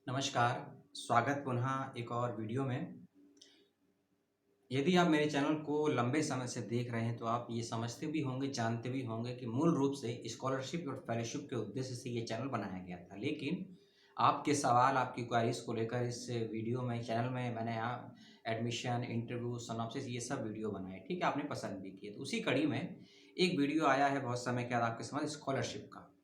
नमस्कार, स्वागत पुनः एक और वीडियो में। यदि आप मेरे चैनल को लंबे समय से देख रहे हैं तो आप ये समझते भी होंगे, जानते भी होंगे कि मूल रूप से स्कॉलरशिप और फेलोशिप के उद्देश्य से ये चैनल बनाया गया था। लेकिन आपके सवाल, आपकी क्वेरीज़ को लेकर इस वीडियो में, चैनल में मैंने एडमिशन, इंटरव्यू, सिनॉप्सिस ये सब वीडियो बनाए, ठीक है? आपने पसंद भी किए। तो उसी कड़ी में एक वीडियो आया है बहुत समय के बाद आपके समझ स्कॉलरशिप का।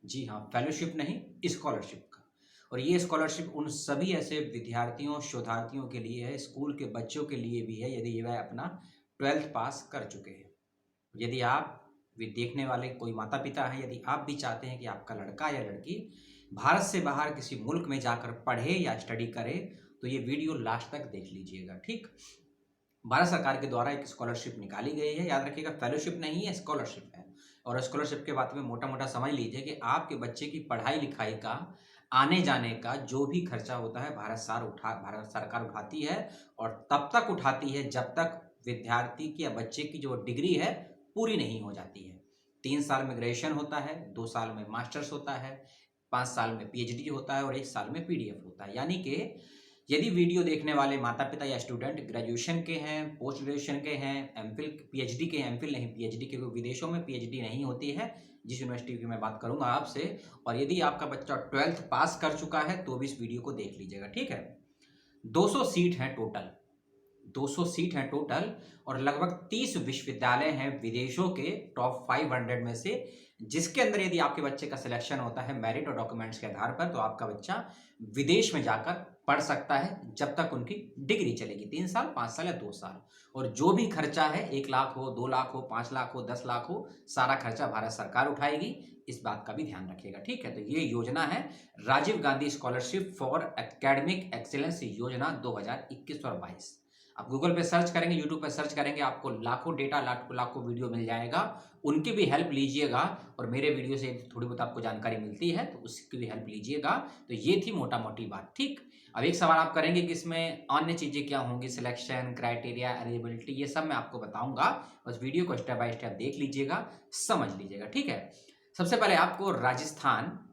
जी हाँ, फेलोशिप नहीं, स्कॉलरशिप का। और ये स्कॉलरशिप उन सभी ऐसे विद्यार्थियों, शोधार्थियों के लिए है, स्कूल के बच्चों के लिए भी है, यदि वह अपना 12th पास कर चुके हैं। यदि आप भी देखने वाले कोई माता-पिता हैं, यदि आप भी चाहते हैं कि आपका लड़का या लड़की भारत से बाहर किसी मुल्क में जाकर पढ़े या स्टडी करे, तो ये वीडियो लास्ट तक देख लीजिएगा, ठीक? भारत सरकार के द्वारा एक स्कॉलरशिप निकाली गई है। याद रखिएगा, फेलोशिप नहीं है, स्कॉलरशिप है। और स्कॉलरशिप के बारे में मोटा-मोटा समझ लीजिए कि आपके बच्चे की पढ़ाई-लिखाई का, आने-जाने का जो भी खर्चा होता है भारत सरकार उठाती है और तब तक उठाती है जब तक विद्यार्थी की या बच्चे की जो डिग्री है पूरी नहीं हो जाती है। 3 साल में ग्रेजुएशन होता है, 2 साल में मास्टर्स होता है, 5 साल में पीएचडी होता है और 1 साल में पीडीएफ होता है। यानी कि यदि वीडियो देखने वाले माता-पिता या स्टूडेंट ग्रेजुएशन के हैं, पोस्ट ग्रेजुएशन के हैं, एमफिल पीएचडी के हैं, एमफिल नहीं पीएचडी के, क्योंकि विदेशों में पीएचडी नहीं होती है, जिस यूनिवर्सिटी की मैं बात करूँगा आपसे। और यदि आपका बच्चा 12th पास कर चुका है तो भी इस वीडियो को देख लीजिएगा, ठीक है? 200 सीट हैं टोटल, 200 सीट हैं टोटल और लगभग 30 विश्वविद्यालय हैं विदेशों के टॉप 500 में से, जिसके अंदर यदि आपके बच्चे का सिलेक्शन होता है मेरिट और डॉक्यूमेंट्स के आधार पर, तो आपका बच्चा विदेश में जाकर पढ़ सकता है जब तक उनकी डिग्री चलेगी, 3 साल, 5 साल या 2 साल। और जो भी खर्चा है, 1 लाख हो, 2 लाख हो, 5 लाख हो, 10 लाख हो, सारा खर्चा भारत सरकार उठाएगी। इस बात का भी ध्यान रखिएगा, ठीक है? तो ये योजना है Rajiv Gandhi scholarship for academic excellence योजना 2021 और 22। आप गूगल पे सर्च करेंगे, यूट्यूब पे सर्च करेंगे, आपको लाखों डेटा, लाखों वीडियो मिल जाएगा। उनकी भी हेल्प लीजिएगा और मेरे वीडियो से थोड़ी बहुत आपको जानकारी मिलती है तो उसकी भी हेल्प लीजिएगा। तो ये थी मोटा-मोटी बात, ठीक? अब एक सवाल आप करेंगे कि इसमें अन्य चीज़ें क्या होंगी, सिलेक्शन, क्राइटेरिया, एलिजिबिलिटी, ये सब मैं आपको बताऊँगा। बस वीडियो को स्टेप बाय स्टेप देख लीजिएगा, समझ लीजिएगा, ठीक है? सबसे पहले आपको राजस्थान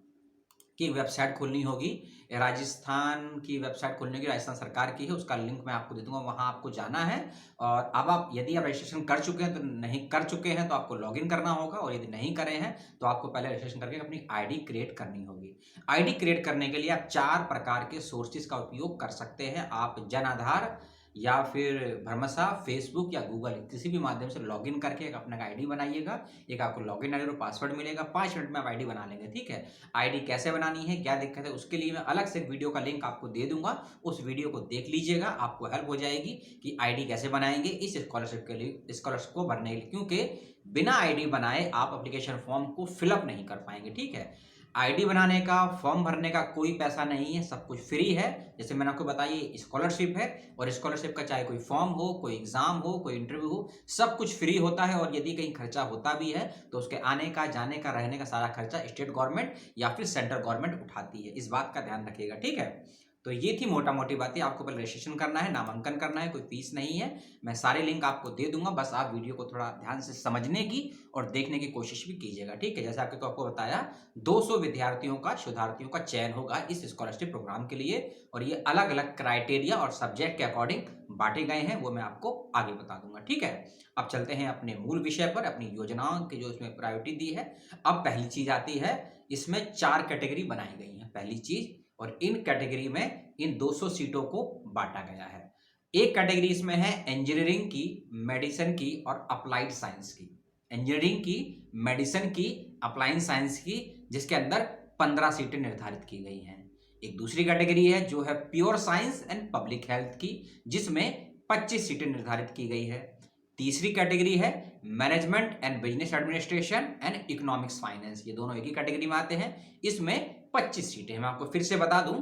की वेबसाइट खोलनी होगी। राजस्थान की वेबसाइट खोलने की, राजस्थान सरकार की है, उसका लिंक मैं आपको दे दूँगा, वहाँ आपको जाना है। और अब आप यदि आप रजिस्ट्रेशन कर चुके हैं तो नहीं कर चुके हैं तो आपको लॉगिन करना होगा, और यदि नहीं करे हैं तो आपको पहले रजिस्ट्रेशन करके अपनी आईडी क्रिएट करनी होगी। आईडी क्रिएट करने के लिए आप 4 प्रकार के सोर्सेज़ का उपयोग कर सकते हैं। आप जन आधार या फिर भरमसा, फेसबुक या गूगल, किसी भी माध्यम से लॉगिन करके एक अपना आईडी बनाइएगा। एक आपको लॉगिन आईडी और पासवर्ड मिलेगा, 5 मिनट में आप आईडी बना लेंगे, ठीक है? आईडी कैसे बनानी है, क्या दिक्कत है, उसके लिए मैं अलग से एक वीडियो का लिंक आपको दे दूँगा। उस वीडियो को देख लीजिएगा, आपको हेल्प हो जाएगी कि आईडी कैसे बनाएँगे इस स्कॉलरशिप के लिए, स्कॉलरशिप को भरने के लिए। क्योंकि बिना आईडी बनाए आप एप्लीकेशन फॉर्म को फिल अप नहीं कर पाएँगे, ठीक है? आईडी बनाने का, फॉर्म भरने का कोई पैसा नहीं है, सब कुछ फ्री है। जैसे मैंने आपको बताया, ये स्कॉलरशिप है और स्कॉलरशिप का चाहे कोई फॉर्म हो, कोई एग्ज़ाम हो, कोई इंटरव्यू हो, सब कुछ फ्री होता है। और यदि कहीं खर्चा होता भी है तो उसके आने का, जाने का, रहने का सारा खर्चा स्टेट गवर्नमेंट या फिर सेंट्रल गवर्नमेंट उठाती है। इस बात का ध्यान रखिएगा, ठीक है? तो ये थी मोटा-मोटी बातें। आपको पहले रजिस्ट्रेशन करना है, नामांकन करना है, कोई फीस नहीं है। मैं सारे लिंक आपको दे दूँगा, बस आप वीडियो को थोड़ा ध्यान से समझने की और देखने की कोशिश भी कीजिएगा, ठीक है? जैसे आपको बताया, 200 विद्यार्थियों का, शोधार्थियों का चयन होगा इस स्कॉलरशिप प्रोग्राम के लिए, और ये अलग-अलग क्राइटेरिया और सब्जेक्ट के अकॉर्डिंग बाँटे गए हैं, वो मैं आपको आगे बता दूँगा, ठीक है? अब चलते हैं अपने मूल विषय पर, अपनी योजनाओं की जो इसमें प्रायोरिटी दी है। अब पहली चीज़ आती है, इसमें 4 कैटेगरी बनाई गई हैं, पहली चीज़। और इन कैटेगरी में इन 200 सीटों को बाँटा गया है। एक कैटेगरी इसमें है इंजीनियरिंग की, मेडिसिन की और अप्लाइड साइंस की। इंजीनियरिंग की, मेडिसिन की, अप्लाइड साइंस की, जिसके अंदर 15 सीटें निर्धारित की गई हैं। एक दूसरी कैटेगरी है जो है pure science and public health की, जिसमें 25 सीटें निर्धारित की गई है। तीसरी कैटेगरी है management and business administration and economics finance, ये दोनों एक ही कैटेगरी में आते हैं। इसमें 25 सीटें हैं। मैं आपको फिर से बता दूं,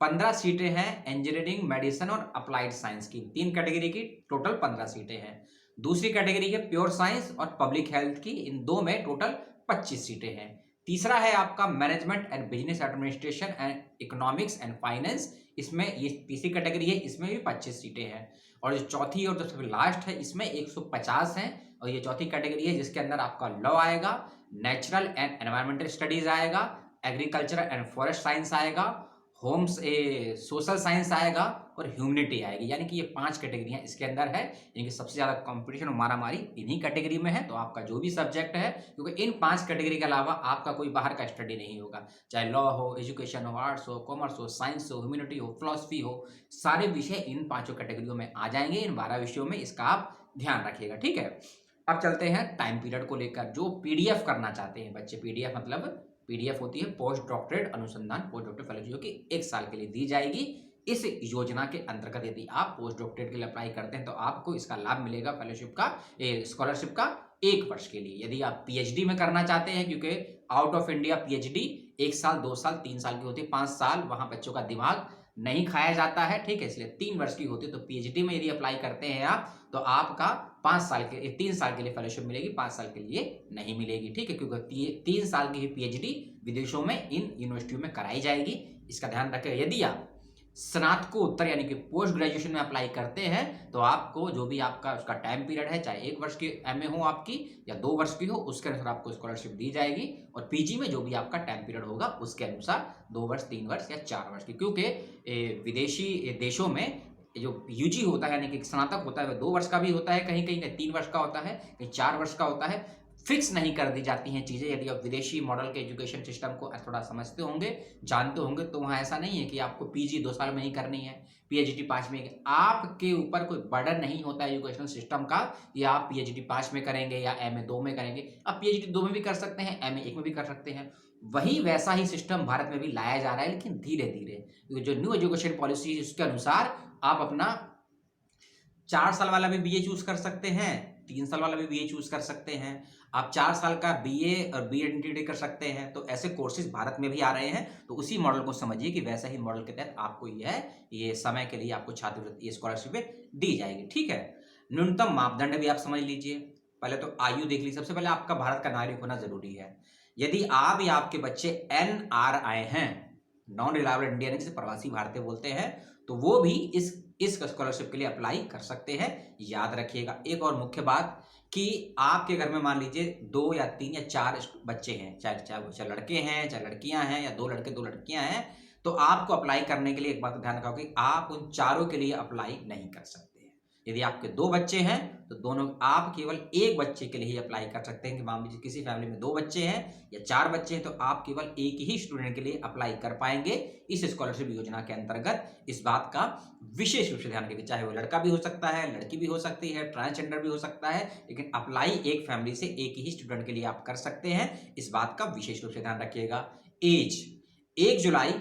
15 सीटें हैं इंजीनियरिंग, मेडिसिन और अप्लाइड साइंस की, 3 कैटेगरी की टोटल 15 सीटें हैं। दूसरी कैटेगरी है प्योर साइंस और पब्लिक हेल्थ की, इन दो में टोटल 25 सीटें हैं। तीसरा है आपका management and business administration and economics and finance, इसमें ये तीसरी कैटेगरी है, इसमें भी 25 सीटें हैं। और जो चौथी और जो सबसे लास्ट है, इसमें 150 हैं। और ये चौथी कैटेगरी है जिसके अंदर आपका लॉ आएगा, नेचुरल एंड एनवायरमेंटल स्टडीज आएगा, एग्रीकल्चर एंड फॉरेस्ट साइंस आएगा, होम्स सोशल साइंस आएगा और ह्यूमनिटी आएगी, यानी कि ये 5 कैटेगरियाँ इसके अंदर है। यानी कि सबसे ज़्यादा कंपटीशन और मारामारी इन्हीं कैटेगरी में है। तो आपका जो भी सब्जेक्ट है, क्योंकि इन 5 कैटेगरी के अलावा आपका कोई बाहर का स्टडी नहीं होगा, चाहे लॉ हो, एजुकेशन हो, आर्ट्स हो, कॉमर्स हो, साइंस हो, ह्यूमनिटी हो, फिलॉसफी हो, सारे विषय इन 5 कैटेगरियों में आ जाएंगे। इन 12 विषयों में इसका आप ध्यान रखिएगा, ठीक है। अब चलते हैं टाइम पीरियड को लेकर। जो पीडीएफ करना चाहते हैं बच्चे, पीडीएफ मतलब पीडीएफ होती है पोस्ट डॉक्टरेट अनुसंधान, पोस्ट डॉक्टरेट फेलोशिप, जो कि 1 साल के लिए दी जाएगी। इस योजना के अंतर्गत यदि आप पोस्ट डॉक्टरेट के लिए अप्लाई करते हैं तो आपको इसका लाभ मिलेगा फेलोशिप का, स्कॉलरशिप का 1 वर्ष के लिए। यदि आप पीएचडी में करना चाहते हैं, क्योंकि आउट ऑफ इंडिया पीएचडी 1 साल, 2 साल, 3 साल की होती है, 5 साल वहां बच्चों का दिमाग नहीं खाया जाता है, ठीक है, इसलिए 3 वर्ष की होती है। तो पीएचडी में यदि अप्लाई करते हैं आप, तो आपका 5 साल के 3 साल के लिए फेलोशिप मिलेगी, 5 साल के लिए नहीं मिलेगी, ठीक है, क्योंकि 3 साल की ही पीएचडी विदेशों में इन यूनिवर्सिटियों में कराई जाएगी। इसका ध्यान रखें। यदि आप स्नातकोत्तर यानी कि पोस्ट ग्रेजुएशन में अप्लाई करते हैं तो आपको जो भी आपका उसका टाइम पीरियड है, चाहे 1 वर्ष की एमए हो आपकी या 2 वर्ष की हो, उसके अनुसार आपको स्कॉलरशिप दी जाएगी। और पीजी में जो भी आपका टाइम पीरियड होगा उसके अनुसार 2 वर्ष, 3 वर्ष या 4 वर्ष की, क्योंकि विदेशी देशों में जो यूजी होता है यानी कि स्नातक होता है वह 2 वर्ष का भी होता है, कहीं कहीं 3 वर्ष का होता है, कहीं 4 वर्ष का होता है। फिक्स नहीं कर दी जाती हैं चीज़ें। यदि आप विदेशी मॉडल के एजुकेशन सिस्टम को थोड़ा समझते होंगे, जानते होंगे, तो वहाँ ऐसा नहीं है कि आपको पीजी 2 साल में ही करनी है, पीएचडी 5 में। आपके ऊपर कोई बर्डन नहीं होता है एजुकेशन सिस्टम का, या आप पीएचडी 5 में करेंगे या एमए 2 में करेंगे। आप पीएचडी 2 में भी कर सकते हैं, एमए 1 में भी कर सकते हैं। वही वैसा ही सिस्टम भारत में भी लाया जा रहा है, लेकिन धीरे धीरे, क्योंकि जो न्यू एजुकेशन पॉलिसी है उसके अनुसार आप अपना 4 साल वाला भी बीए चूज कर सकते हैं, 3 साल वाला भी बीए चूज कर सकते हैं, आप 4 साल का बीए और बीएड कर सकते हैं। तो ऐसे कोर्सेज भारत में भी आ रहे हैं। तो उसी मॉडल को समझिए कि वैसा ही मॉडल के तहत आपको ये समय के लिए आपको छात्रवृत्ति, ये स्कॉलरशिप दी जाएगी, ठीक है। न्यूनतम मापदंड भी आप समझ लीजिए। पहले तो आयु देख लीजिए। सबसे पहले आपका भारत का नागरिक होना जरूरी है। यदि आप या आपके बच्चे एनआरआई हैं, नॉन रिलायबल इंडियन, जिसे प्रवासी भारतीय बोलते हैं, तो वो भी इस स्कॉलरशिप के लिए अप्लाई कर सकते हैं। याद रखिएगा एक और मुख्य बात, कि आपके घर में मान लीजिए 2 या 3 या 4 बच्चे हैं, चाहे लड़के हैं, चाहे लड़कियां हैं, या 2 लड़के 2 लड़कियां हैं, तो आपको अप्लाई करने के लिए एक बात ध्यान रखो कि आप उन चारों के लिए अप्लाई नहीं कर सकते हैं। यदि आपके 2 बच्चे हैं तो दोनों, आप केवल 1 बच्चे के लिए ही अप्लाई कर सकते हैं। कि मान लीजिए किसी फैमिली में 2 बच्चे हैं या 4 बच्चे हैं, तो आप केवल एक ही स्टूडेंट के लिए अप्लाई कर पाएंगे इस स्कॉलरशिप योजना के अंतर्गत। इस बात का विशेष रूप से ध्यान रखिए। चाहे वो लड़का भी हो सकता है, लड़की भी हो सकती है, ट्रांसजेंडर भी हो सकता है, लेकिन अप्लाई एक फैमिली से एक ही स्टूडेंट के लिए आप कर सकते हैं। इस बात का विशेष रूप से ध्यान रखिएगा। एज 1 जुलाई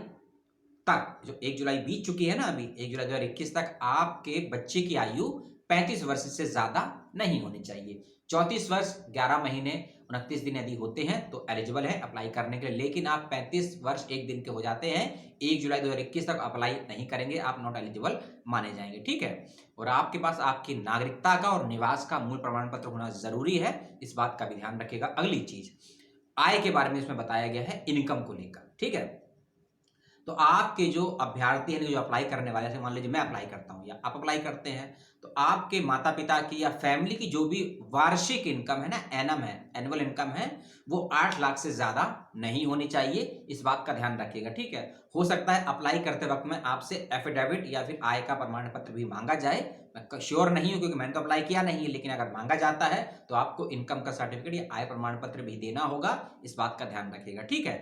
तक, जो 1 जुलाई बीत चुकी है ना, अभी 1 जुलाई 2021 तक आपके बच्चे की आयु 35 वर्ष से ज्यादा नहीं होनी चाहिए। 34 वर्ष 11 महीने 29 दिन यदि होते हैं तो एलिजिबल है अप्लाई करने के लिए। लेकिन आप 35 वर्ष 1 दिन के हो जाते हैं, 1 जुलाई 2021 तक अप्लाई नहीं करेंगे, आप नॉट एलिजिबल माने जाएंगे, ठीक है। और आपके पास आपकी नागरिकता का और निवास का मूल प्रमाण पत्र होना जरूरी है। इस बात का भी ध्यान रखिएगा। अगली चीज, आय के बारे में इसमें बताया गया है, इनकम को लेकर, ठीक है। तो आपके जो अभ्यर्थी हैं, जो अप्लाई करने वाले हैं, मान लीजिए मैं अप्लाई करता हूं या आप अप्लाई करते हैं, तो आपके माता पिता की या फैमिली की जो भी वार्षिक इनकम है ना, एनम है, एनुअल इनकम है, वो 8 लाख से ज्यादा नहीं होनी चाहिए। इस बात का ध्यान रखिएगा, ठीक है। हो सकता है अप्लाई करते वक्त में आपसे एफिडेविट या फिर आय का प्रमाण पत्र भी मांगा जाए। मैं श्योर नहीं हूं क्योंकि मैंने तो अप्लाई किया नहीं है, लेकिन अगर मांगा जाता है तो आपको इनकम का सर्टिफिकेट या आय प्रमाण पत्र भी देना होगा। इस बात का ध्यान रखिएगा, ठीक है।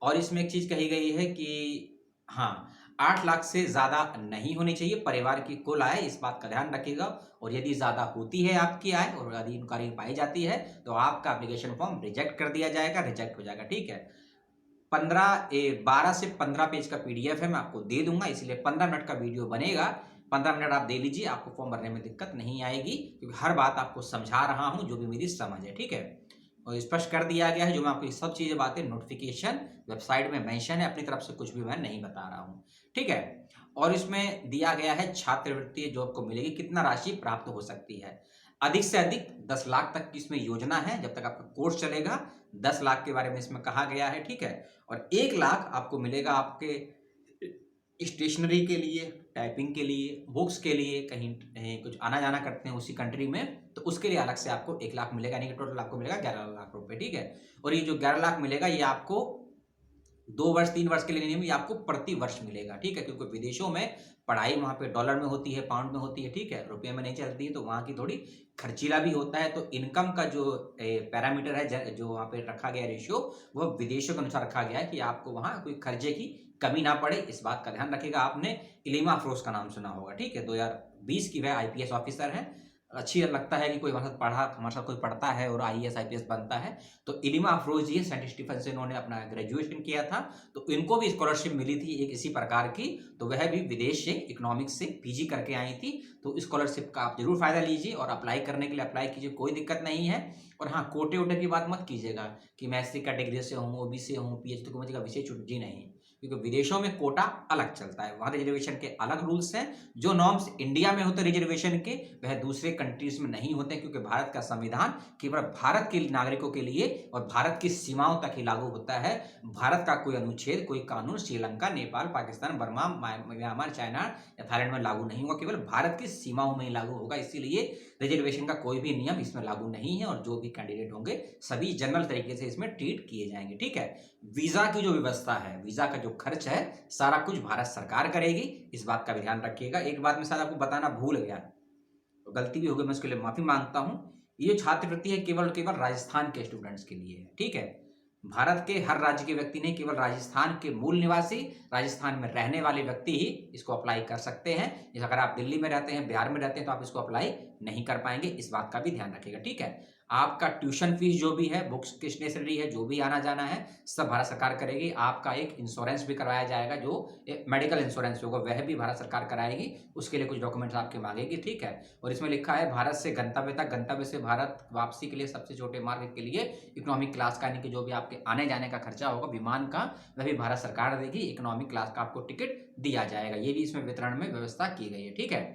और इसमें एक चीज कही गई है कि हाँ, 8 लाख से ज्यादा नहीं होनी चाहिए परिवार की कुल आय। इस बात का ध्यान रखिएगा। और यदि ज्यादा होती है आपकी आय और यदि इनकारी पाई जाती है तो आपका एप्लीकेशन फॉर्म रिजेक्ट कर दिया जाएगा, रिजेक्ट हो जाएगा, ठीक है। 12 से 15 पेज का पीडीएफ है, मैं आपको दे दूंगा, इसलिए 15 मिनट का वीडियो बनेगा। 15 मिनट आप दे लीजिए, आपको फॉर्म भरने में दिक्कत नहीं आएगी, क्योंकि हर बात आपको समझा रहा हूं जो भी मेरी समझ है, ठीक है। और स्पष्ट कर दिया गया है, जो मैं आपको सब चीजें बातें नोटिफिकेशन वेबसाइट में मेंशन है, अपनी तरफ से कुछ भी मैं नहीं बता रहा हूं, ठीक है। और इसमें दिया गया है छात्रवृत्ति जो आपको मिलेगी, कितना राशि प्राप्त हो सकती है। अधिक से अधिक 10 लाख तक की इसमें योजना है, जब तक आपका कोर्स चलेगा। 10 लाख के बारे में इसमें कहा गया है, ठीक है। और 1 लाख आपको मिलेगा आपके स्टेशनरी के लिए, टाइपिंग के लिए, बुक्स के लिए, कहीं कुछ आना जाना करते हैं उसी कंट्री में, तो उसके लिए अलग से आपको 1 लाख मिलेगा, यानी कि टोटल आपको मिलेगा 11 लाख रुपए, ठीक है। और ये जो 11 लाख मिलेगा ये आपको 2 वर्ष 3 वर्ष के लिए नहीं, ये आपको प्रति वर्ष मिलेगा, ठीक है। क्योंकि विदेशों में पढ़ाई वहाँ पे डॉलर में होती है, पाउंड में होती है, ठीक है, रुपये में नहीं चलती है, तो वहाँ की थोड़ी खर्चीला भी होता है। तो इनकम का जो पैरामीटर है, जो वहाँ पे रखा गया रेशियो, वो विदेशों के अनुसार रखा गया है कि आपको वहाँ कोई खर्चे की कमी ना पड़े। इस बात का ध्यान रखिएगा। आपने इलीमा अफरोज का नाम सुना होगा, ठीक है, 2020 की वह IPS ऑफिसर है। अच्छी लगता है कि कोई हमारे साथ कोई पढ़ता है और IAS IPS बनता है। तो इलीमा अफरोज जी सेंट स्टीफन से इन्होंने अपना ग्रेजुएशन किया था, तो इनको भी स्कॉलरशिप मिली थी एक इसी प्रकार की। तो वह भी विदेश से इकोनॉमिक्स से PG करके आई थी। तो स्कॉलरशिप का आप जरूर फायदा लीजिए और अप्लाई करने के लिए अप्लाई कीजिए, कोई दिक्कत नहीं है। और हाँ, कोटे वोटे की बात मत कीजिएगा कि मैं SC कैटेगरी से हूँ, OBC से हूँ, PhD को मुझे विशेष छूट जी नहीं, क्योंकि विदेशों में कोटा अलग चलता है, वहाँ रिजर्वेशन के अलग रूल्स हैं। जो नॉर्म्स इंडिया में होते हैं रिजर्वेशन के, वह दूसरे कंट्रीज में नहीं होते, क्योंकि भारत का संविधान केवल भारत के नागरिकों के लिए और भारत की सीमाओं तक ही लागू होता है। भारत का कोई अनुच्छेद, कोई कानून Sri Lanka, Nepal, Pakistan, Burma, Myanmar, China या थाईलैंड में लागू नहीं होगा, केवल भारत की सीमाओं में ही लागू होगा। इसीलिए रिजर्वेशन का कोई भी नियम इसमें लागू नहीं है और जो भी कैंडिडेट होंगे सभी जनरल तरीके से इसमें ट्रीट किए जाएंगे, ठीक है। वीजा की जो व्यवस्था है, वीजा का जो खर्च है, सारा कुछ भारत सरकार करेगी, इस बात का भी ध्यान रखिएगा। एक बात मैं शायद आपको बताना भूल गया, तो गलती भी हो गई, मैं उसके लिए माफी मांगता हूं। ये छात्रवृत्ति है केवल केवल राजस्थान के स्टूडेंट्स के लिए है, ठीक है। भारत के हर राज्य के व्यक्ति नहीं, केवल राजस्थान के मूल निवासी, राजस्थान में रहने वाले व्यक्ति ही इसको अप्लाई कर सकते हैं। जैसे अगर आप दिल्ली में रहते हैं, बिहार में रहते हैं, तो आप इसको अप्लाई नहीं कर पाएंगे, इस बात का भी ध्यान रखिएगा, ठीक है। आपका ट्यूशन फीस जो भी है, बुक्स की स्टेशनरी है, जो भी आना जाना है, सब भारत सरकार करेगी। आपका एक इंश्योरेंस भी करवाया जाएगा, जो मेडिकल इंश्योरेंस होगा वह भी भारत सरकार कराएगी। उसके लिए कुछ डॉक्यूमेंट्स आपके मांगेगी, ठीक है। और इसमें लिखा है भारत से गंतव्य तक, गंतव्य से भारत वापसी के लिए सबसे छोटे मार्ग के लिए इकोनॉमिक क्लास का, यानी कि जो भी आपके आने जाने का खर्चा होगा विमान का, वह भी भारत सरकार देगी। इकोनॉमिक क्लास का आपको टिकट दिया जाएगा, ये भी इसमें वितरण में व्यवस्था की गई है, ठीक है।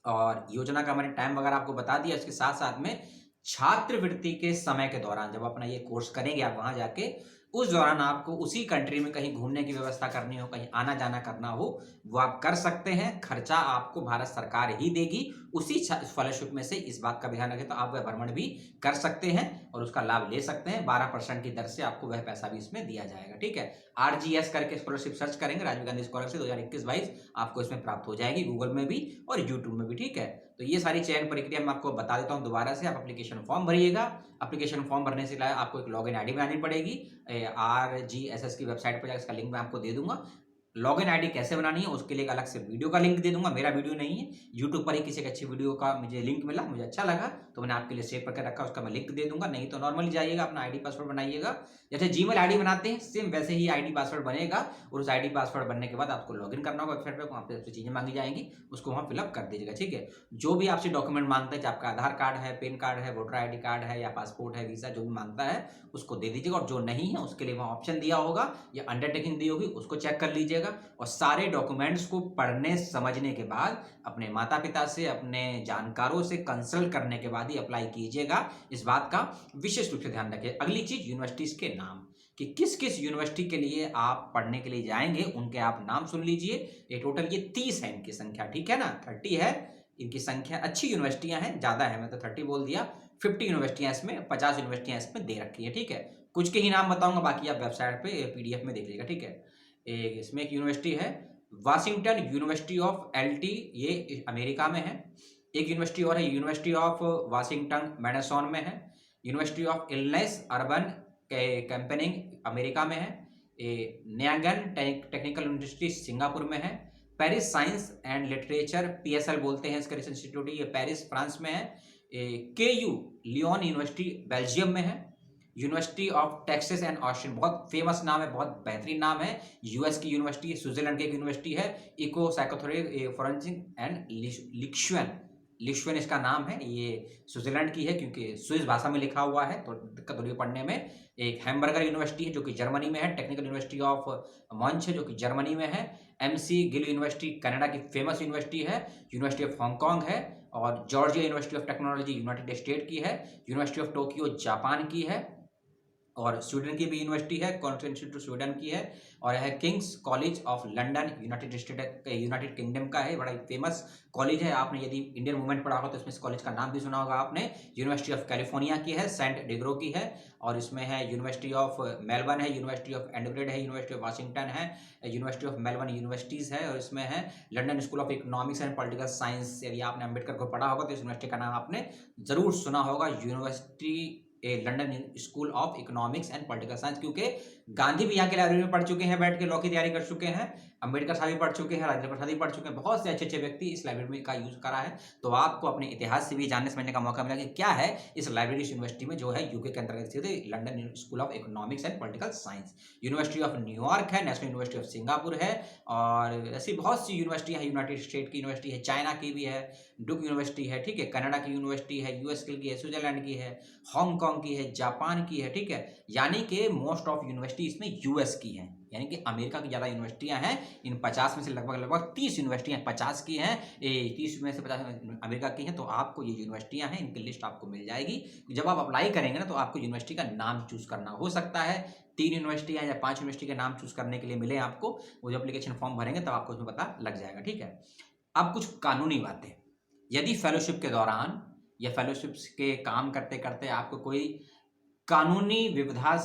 और योजना का मैंने टाइम वगैरह आपको बता दिया। इसके साथ साथ में छात्रवृत्ति के समय के दौरान जब अपना ये कोर्स करेंगे आप वहां जाके, उस दौरान आपको उसी कंट्री में कहीं घूमने की व्यवस्था करनी हो, कहीं आना जाना करना हो, वो आप कर सकते हैं। खर्चा आपको भारत सरकार ही देगी उसी स्कॉलरशिप में से, इस बात का ध्यान रखें। तो आप वह भ्रमण भी कर सकते हैं और उसका लाभ ले सकते हैं। 12% की दर से आपको वह पैसा भी इसमें दिया जाएगा, ठीक है। RGS करके स्कॉलरशिप सर्च करेंगे, राजीव गांधी स्कॉलरशिप 2021-22, आपको इसमें प्राप्त हो जाएगी, गूगल में भी और यूट्यूब में भी, ठीक है। तो ये सारी चयन प्रक्रिया मैं आपको बता देता हूँ दोबारा से। आप एप्लीकेशन फॉर्म भरिएगा। एप्लीकेशन फॉर्म भरने से आपको एक लॉगिन ID बनानी पड़ेगी। RGSS की वेबसाइट पर जाकर इसका लिंक मैं आपको दे दूंगा। लॉगिन ID कैसे बनानी है उसके लिए एक अलग से वीडियो का लिंक दे दूंगा। मेरा वीडियो नहीं है, यूट्यूब पर ही किसी एक अच्छी वीडियो का मुझे लिंक मिला, मुझे अच्छा लगा तो मैंने आपके लिए सेव करके रखा, उसका मैं लिंक दे दूंगा। नहीं तो नॉर्मली जाइएगा, अपना ID पासवर्ड बनाइएगा, जैसे Gmail ID बनाते हैं सेम वैसे ही ID पासवर्ड बनेगा। और उस ID पासवर्ड बनने के बाद आपको लॉगिन करना होगा वेबसाइट पर, वहाँ पे आपसे चीजें मांगी जाएंगी, उसको वहाँ फिलअप कर दीजिएगा, ठीक है। जो भी आपसे डॉक्यूमेंट मांगता है, चाहे आपका आधार कार्ड है, पैन कार्ड है, वोटर ID कार्ड है या पासपोर्ट है, वीजा जो भी मांगता है उसको दे दीजिएगा। और जो नहीं है उसके लिए वहाँ ऑप्शन दिया होगा या अंडरटेकिंग दी होगी, उसको चेक कर लीजिएगा। और सारे डॉक्यूमेंट्स को पढ़ने समझने के बाद अपने माता पिता से, अपने जानकारों से कंसल्ट करने के बाद ही अप्लाई कीजिएगा, इस बात का विशेष रूप से ध्यान रखिए। अगली चीज, यूनिवर्सिटीज के नाम, कि किस किस यूनिवर्सिटी के लिए आप पढ़ने के लिए जाएंगे, उनके आप नाम सुन लीजिए। ये टोटल ये 30 है इनकी संख्या, ठीक है ना, 30 है इनकी संख्या। अच्छी यूनिवर्सिटियां हैं, ज्यादा है, मैं तो 30 बोल दिया। 50 यूनिवर्सिटियां इसमें, 50 यूनिवर्सिटियां इसमें दे रखी है, ठीक है। कुछ के ही नाम बताऊंगा, बाकी आप वेबसाइट पे PDF में देख लीजिएगा, ठीक है। इसमें एक यूनिवर्सिटी है वाशिंगटन यूनिवर्सिटी ऑफ LT, ये अमेरिका में है। एक यूनिवर्सिटी और है, यूनिवर्सिटी ऑफ वाशिंगटन मैडसन में है। University of illness urban campaigning America में है। न्यागन टेक्निकल यूनिवर्सिटी सिंगापुर में है। Paris science and literature PSL बोलते हैं इसका रिसर्च इंस्टीट्यूट, ये पेरिस फ्रांस में है। KU लियोन यूनिवर्सिटी बेल्जियम में है। University of Texas and Austin, बहुत फेमस नाम है, बहुत बेहतरीन नाम है। US की यूनिवर्सिटी, स्विट्जरलैंड की एक यूनिवर्सिटी है। इको साइकोथोरी फॉरेंसिक एंड लिक्शुएन इसका नाम है। ये स्विट्जरलैंड की है क्योंकि स्विस भाषा में लिखा हुआ है तो दिक्कत हो रही है पढ़ने में। एक हैम्बर्गर यूनिवर्सिटी है जो कि जर्मनी में है। टेक्निकल यूनिवर्सिटी ऑफ मंच है जो कि जर्मनी में है। MC गिल यूनिवर्सिटी कनाडा की फेमस यूनिवर्सिटी है। यूनिवर्सिटी ऑफ हांगकांग है। और Georgia university of technology United state की है। यूनिवर्सिटी ऑफ टोक्यो जापान की है। और स्वीडन की भी यूनिवर्सिटी है, कौन-सा इंस्टीट्यूट स्वीडन की है, और यह है Kings college of London, United kingdom का है, बड़ा ही फेमस कॉलेज है। आपने यदि इंडियन मूवमेंट पढ़ा हो तो इसमें इस कॉलेज का नाम भी सुना होगा आपने। यूनिवर्सिटी ऑफ कैलिफोर्निया की है, सेंट डिगरो की है, और इसमें है यूनिवर्सिटी ऑफ मेलबर्न है, यूनिवर्सिटी ऑफ एडलेड है, यूनिवर्सिटी ऑफ वाशिंगटन है, यूनिवर्सिटी ऑफ मेलबर्न यूनिवर्सिटीज़ है, और इसमें है London school of economics and political science. यदि आपने अम्बेडकर को पढ़ा होगा तो इस यूनिवर्सिटी का नाम आपने ज़रूर सुना होगा, university London school of economics and political science, क्योंकि गांधी भी यहाँ के लाइब्रेरी में पढ़ चुके हैं, बैठ के लॉ की तैयारी कर चुके हैं, अम्बेडकर साहब भी पढ़ चुके हैं, राजेंद्र प्रसाद भी पढ़ चुके हैं, बहुत से अच्छे अच्छे व्यक्ति इस लाइब्रेरी में का यूज करा है। तो आपको अपने इतिहास से भी जानने समझने का मौका मिला कि क्या है इस लाइब्रेरी यूनिवर्सिटी में, जो है यूके के अंतर्गत स्थित है, London school of economics and political science. University of New York है, नेशनल यूनिवर्सिटी ऑफ सिंगापुर है, और ऐसी बहुत सी यूनिवर्सिटी है, यूनाइटेड स्टेट की यूनिवर्सिटी है, चाइना की भी है, डुक यूनिवर्सिटी है, ठीक है, कनाडा की यूनिवर्सिटी है, यूएस की है, स्विट्जरलैंड की है, हांगकांग की है, जापान की है, ठीक है, यानी कि मोस्ट ऑफ यूनिवर्सिटी इसमें यूएस की हैं, यानी कि अमेरिका की ज़्यादा यूनिवर्सिटियां हैं। इन 50 में से लगभग 30 यूनिवर्सिटियां 50 की हैं, 30 में से 50 अमेरिका की हैं। तो आपको ये यूनिवर्सिटियां हैं, इनकी लिस्ट आपको मिल जाएगी। जब आप अप्लाई करेंगे ना तो आपको यूनिवर्सिटी का नाम चूज करना हो सकता है, 3 यूनिवर्सिटियां या 5 यूनिवर्सिटी के नाम चूज करने के लिए मिले आपको, वो जो एप्लीकेशन फॉर्म भरेंगे तब आपको उसमें पता लग जाएगा, ठीक है। अब कुछ कानूनी बातें, यदि फेलोशिप के दौरान या फेलोशिप के काम करते करते आपको कोई कानूनी विविधा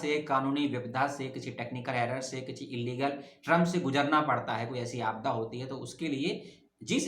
से, किसी टेक्निकल एरर से, किसी इलीगल टर्म से गुजरना पड़ता है, कोई ऐसी आपदा होती है, तो उसके लिए जिस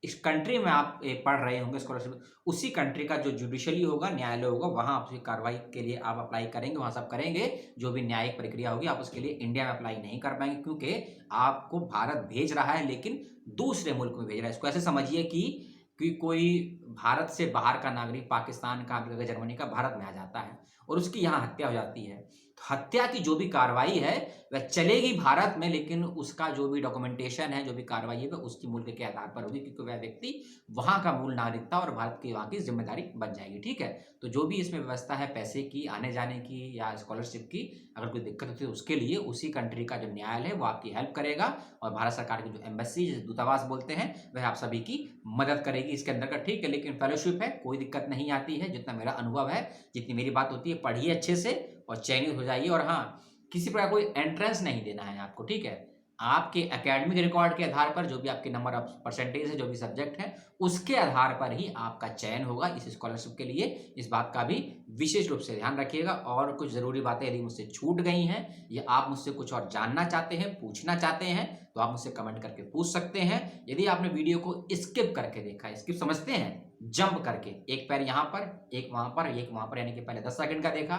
इस कंट्री में आप पढ़ रहे होंगे स्कॉलरशिप, उसी कंट्री का जो जुडिशली होगा, न्यायालय होगा, वहां आपकी कार्रवाई के लिए आप अप्लाई करेंगे, वहां सब करेंगे, जो भी न्यायिक प्रक्रिया होगी। आप उसके लिए इंडिया में अप्लाई नहीं कर पाएंगे, क्योंकि आपको भारत भेज रहा है लेकिन दूसरे मुल्क में भेज रहा है। इसको ऐसे समझिए कि कोई भारत से बाहर का नागरिक, पाकिस्तान का, अमेरिका का, जर्मनी का भारत में आ जाता है और उसकी यहाँ हत्या हो जाती है, तो हत्या की जो भी कार्रवाई है वह चलेगी भारत में, लेकिन उसका जो भी डॉक्यूमेंटेशन है, जो भी कार्रवाई है, वह उसकी मुल्क के आधार पर होगी, क्योंकि वह व्यक्ति वहां का मूल नागरिक था और भारत की वहां की जिम्मेदारी बन जाएगी, ठीक है। तो जो भी इसमें व्यवस्था है पैसे की, आने जाने की या स्कॉलरशिप की, अगर कोई दिक्कत होती है उसके लिए उसी कंट्री का जो न्यायालय है वो आपकी हेल्प करेगा, और भारत सरकार की जो एम्बेसी, दूतावास बोलते हैं, वह आप सभी की मदद करेगी इसके अंदर का, ठीक है। लेकिन फेलोशिप है, कोई दिक्कत नहीं आती है, जितना मेरा अनुभव है, जितनी मेरी बात होती है, पढ़िए अच्छे से और चयनित हो जाइए। और हाँ, किसी प्रकार कोई एंट्रेंस नहीं देना है आपको, ठीक है। आपके एकेडमिक रिकॉर्ड के आधार पर, जो भी आपके नंबर ऑफ परसेंटेज है, जो भी सब्जेक्ट है, उसके आधार पर ही आपका चयन होगा इस स्कॉलरशिप के लिए। इस बात का भी विशेष रूप से ध्यान रखिएगा। और कुछ जरूरी बातें यदि मुझसे छूट गई हैं या आप मुझसे कुछ और जानना चाहते हैं, पूछना चाहते हैं, तो आप मुझसे कमेंट करके पूछ सकते हैं। यदि आपने वीडियो को स्किप करके देखा है, स्किप समझते हैं, जंप करके, एक पैर यहाँ पर, एक वहां पर, एक वहां पर, यानी कि पहले 10 सेकंड का देखा,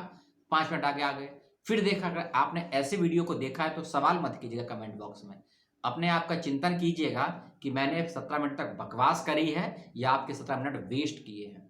5 मिनट आगे आ गए, फिर देखा, अगर आपने ऐसे वीडियो को देखा है तो सवाल मत कीजिएगा कमेंट बॉक्स में, अपने आप का चिंतन कीजिएगा कि मैंने 17 मिनट तक बकवास करी है या आपके 17 मिनट वेस्ट किए हैं।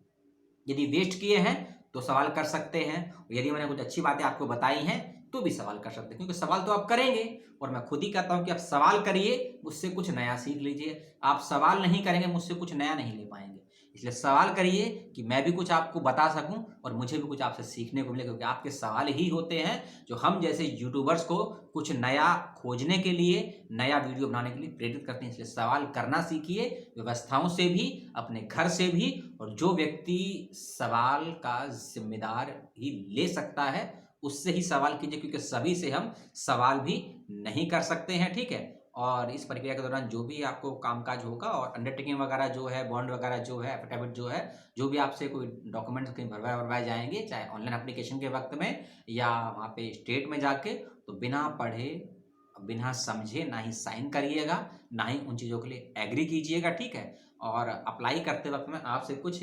यदि वेस्ट किए हैं तो सवाल कर सकते हैं, यदि मैंने कुछ अच्छी बातें आपको बताई हैं तो भी सवाल कर सकते हैं, क्योंकि सवाल तो आप करेंगे। और मैं खुद ही कहता हूं कि आप सवाल करिए, मुझसे कुछ नया सीख लीजिए। आप सवाल नहीं करेंगे, मुझसे कुछ नया नहीं ले पाएंगे। इसलिए सवाल करिए कि मैं भी कुछ आपको बता सकूं और मुझे भी कुछ आपसे सीखने को मिले, क्योंकि आपके सवाल ही होते हैं जो हम जैसे यूट्यूबर्स को कुछ नया खोजने के लिए, नया वीडियो बनाने के लिए प्रेरित करते हैं। इसलिए सवाल करना सीखिए, व्यवस्थाओं से भी, अपने घर से भी, और जो व्यक्ति सवाल का जिम्मेदार ही ले सकता है उससे ही सवाल कीजिए, क्योंकि सभी से हम सवाल भी नहीं कर सकते हैं, ठीक है। और इस प्रक्रिया के दौरान जो भी आपको कामकाज होगा, और अंडरटेकिंग वगैरह जो है, बॉन्ड वगैरह जो है, एफिडेविट जो है, जो भी आपसे कोई डॉक्यूमेंट्स कहीं भरवाए जाएंगे, चाहे ऑनलाइन एप्लीकेशन के वक्त में या वहाँ पे स्टेट में जाके, तो बिना पढ़े, बिना समझे ना ही साइन करिएगा, ना ही उन चीज़ों के लिए एग्री कीजिएगा, ठीक है। और अप्लाई करते वक्त में आपसे कुछ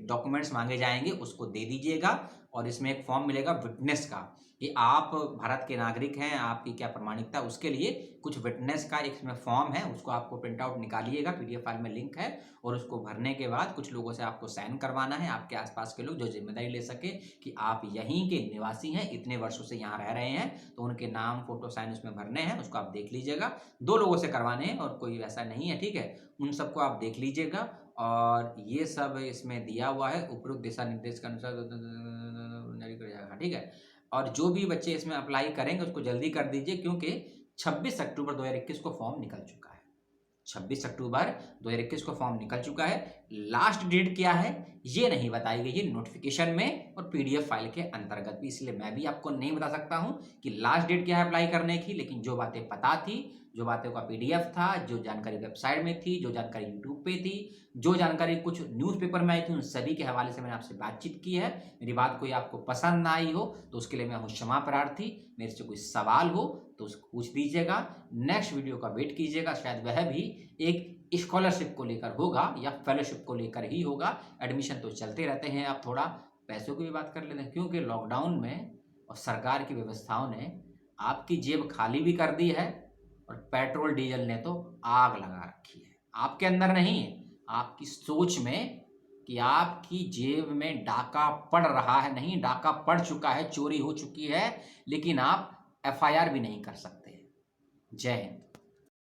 डॉक्यूमेंट्स मांगे जाएंगे, उसको दे दीजिएगा। और इसमें एक फॉर्म मिलेगा विटनेस का, कि आप भारत के नागरिक हैं, आपकी क्या प्रमाणिकता, उसके लिए कुछ विटनेस का एक इसमें फॉर्म है, उसको आपको प्रिंट आउट निकालिएगा, पीडीएफ फाइल में लिंक है। और उसको भरने के बाद कुछ लोगों से आपको साइन करवाना है, आपके आसपास के लोग जो जिम्मेदारी ले सके कि आप यहीं के निवासी हैं, इतने वर्षों से यहाँ रह रहे हैं, तो उनके नाम, फोटो, साइन उसमें भरने हैं। उसको आप देख लीजिएगा, 2 लोगों से करवाने हैं और कोई ऐसा नहीं है, ठीक है। उन सबको आप देख लीजिएगा। और ये सब इसमें दिया हुआ है, उपरोक्त दिशा निर्देश के अनुसार जारी किया जाएगा, ठीक है। और जो भी बच्चे इसमें अप्लाई करेंगे उसको जल्दी कर दीजिए, क्योंकि 26 अक्टूबर 2021 को फॉर्म निकल चुका है। 26 अक्टूबर 2021 को फॉर्म निकल चुका है। लास्ट डेट क्या है ये नहीं बताई गई है नोटिफिकेशन में और पीडीएफ फाइल के अंतर्गत भी, इसलिए मैं भी आपको नहीं बता सकता हूं कि लास्ट डेट क्या है अप्लाई करने की। लेकिन जो बातें पता थी, जो बातें का पीडीएफ था, जो जानकारी वेबसाइट में थी, जो जानकारी यूट्यूब पे थी, जो जानकारी कुछ न्यूज़पेपर में आई थी, उन सभी के हवाले से मैंने आपसे बातचीत की है। मेरी बात कोई आपको पसंद ना आई हो तो उसके लिए मैं हूँ क्षमा प्रार्थी। मेरे से कोई सवाल हो तो उसको पूछ दीजिएगा। नेक्स्ट वीडियो का वेट कीजिएगा, शायद वह भी एक स्कॉलरशिप को लेकर होगा या फेलोशिप को लेकर ही होगा। एडमिशन तो चलते रहते हैं, आप थोड़ा पैसों की भी बात कर लेते हैं, क्योंकि लॉकडाउन में और सरकार की व्यवस्थाओं ने आपकी जेब खाली भी कर दी है और पेट्रोल डीजल ने तो आग लगा रखी है। आपके अंदर नहीं, आपकी सोच में कि आपकी जेब में डाका पड़ रहा है, नहीं डाका पड़ चुका है, चोरी हो चुकी है, लेकिन आप एफआईआर भी नहीं कर सकते। जय हिंद।